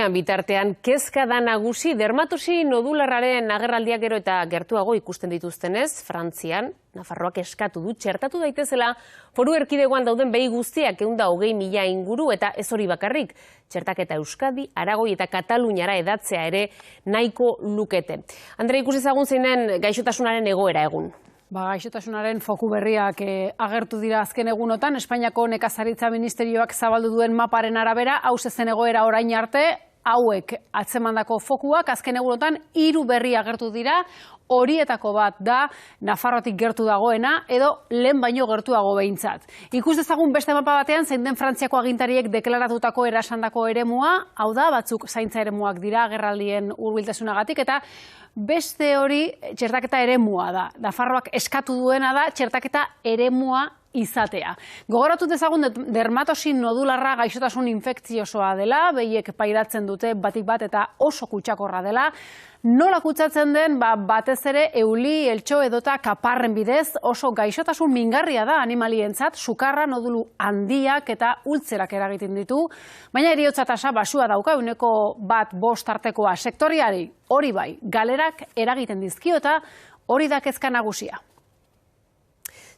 Bitartean, kezka da nagusi dermatosi nodularraren agerraldiak gero eta gertuago ikusten dituztenez, Frantzian, Nafarroak eskatu du txertatu daitezela foru erkidegoan dauden behi guztiak 120.000 inguru eta ez hori bakarrik. Txertaketa Euskadi, Aragoi eta Kataluniara edatzea ere nahiko lukete. Andre, ikusi ezagun zeinen gaixotasunaren egoera egun. Gaixotasunaren foku berriak agertu dira azken egunotan. Espainiako Nekazaritza Ministerioak zabaldu duen maparen arabera, hau zen egoera orain arte, hauek atzemandako fokuak azken egunotan 3 berri agertu dira, horietako bat da Nafarroatik gertu dagoena edo lehen baino gertuago behintzat. Ikus dezagun beste mapa batean zein den Frantziako agintariek deklaratutako erasandako eremua, hau da, batzuk zaintza eremuak dira agerraldien hurbiltasunagatik eta beste hori txertaketa eremua da. Nafarroak eskatu duena da txertaketa eremua izatea. Gogoratu dezagun dermatosi nodularra gaixotasun infekziosoa dela, behiek pairatzen dute batik bat eta oso kutsakorra dela. Nola kutsatzen den, batez ere euli, eltxo edota kaparren bidez, oso gaixotasun mingarria da animalientzat, sukarra, nodulu handiak eta ultzerak eragiten ditu, baina heriotza tasa basua dauka 1,5 artekoa sektoriari, hori bai, galerak eragiten dizkio eta hori da kezka nagusia.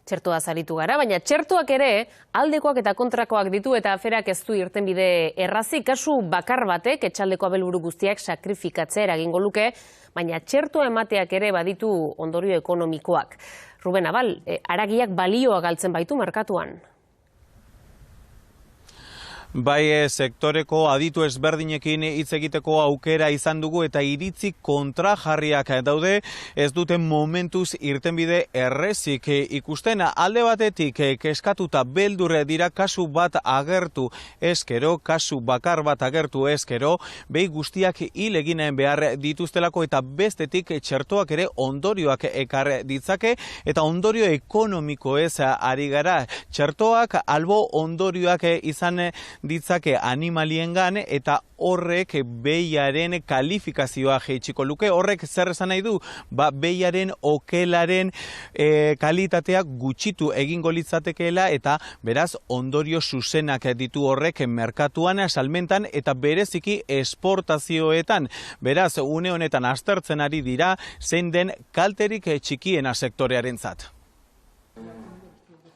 Txertoa zaritu gara, baina txertoak ere aldekoak eta kontrakoak ditu eta aferak ez du irtenbide errazi. Kasu bakar batek etxaldeko abelburu guztiak sakrifikatzea eragingo luke, baina txertoa emateak ere baditu ondorio ekonomikoak. Ruben Abal, haragiak balioa galtzen baitu merkatuan. Bai, sektoreko aditu ezberdinekin hitz egiteko aukera izan dugu eta iritzi kontrajarriak daude, ez duten momentuz irtenbide errezik ikusten. Alde batetik keskatuta beldurre dira kasu bat agertu eskero, kasu bakar bat agertu eskero, behi guztiak hil eginen behar dituztelako eta bestetik txertoak ere ondorioak ekar ditzake eta ondorio ekonomiko ez ari gara. Txertoak albo ondorioak izan ditzake animaliengan eta horrek behiaren kalifikazioa jaitsiko luke. Horrek zer esan nahi du? Behiaren okelaren kalitateak gutxitu egingo litzatekeela eta beraz ondorio zuzenak ditu horrek merkatuan, salmentan eta bereziki esportazioetan. Beraz, une honetan aztertzen ari dira zein den kalterik txikiena sektorearentzat.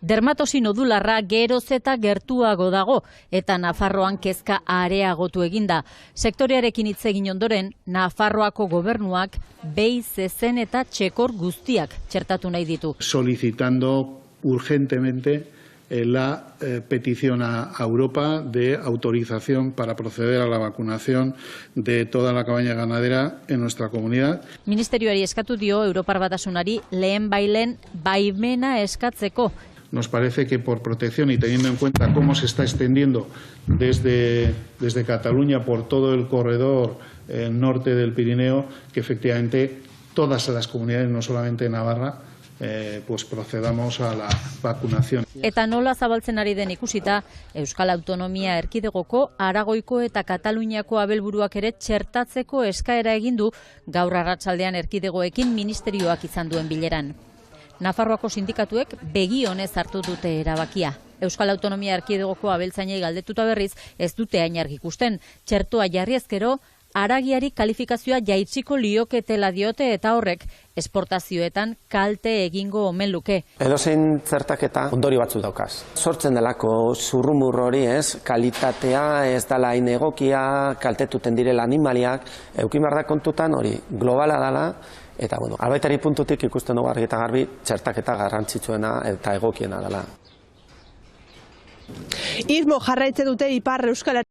Dermatosi nodularra geroz eta gertuago dago eta Nafarroan kezka areagotu eginda. Sektorearekin hitz egin ondoren, Nafarroako gobernuak behi, zezen eta txekor guztiak txertatu nahi ditu. Solicitando urgentemente la petición a Europa de autorización para proceder a la vacunación de toda la cabaña ganadera en nuestra comunidad. Ministerioari eskatu dio Europar Batasunari lehen bailen baimena eskatzeko. Nos parece que por protección y teniendo en cuenta cómo se está extendiendo desde Cataluña por todo el corredor norte del Pirineo, que efectivamente todas las comunidades, no solamente Navarra, pues procedamos a la vacunación. Eta nola zabaltzen ari den ikusita, Euskal Autonomia Erkidegoko, Aragoiko eta Kataluniako abelburuak ere txertatzeko eskaera egin du gaur arratsaldean erkidegoekin ministerioak izan duen bileran. Nafarroako sindikatuek begi honez hartu dute erabakia. Euskal Autonomia Erkidegoko abeltzainei galdetuta berriz ez dute hain argi ikusten. Txertoa jarri ezkero, haragiari kalifikazioa jaitsiko lioketela diote eta horrek esportazioetan kalte egingo omen luke. Edozein txertaketa ondorio batzu daukaz. Sortzen delako zurrumur hori ez, kalitatea ez dela hain egokia, kaltetuten direla animaliak, eukin behar da kontutan hori globala dela, eta albaitari puntutik ikusten dugu argi eta garbi txertaketa garrantzitsuena eta egokiena dela. Irmo jarraitze dute Ipar Euskal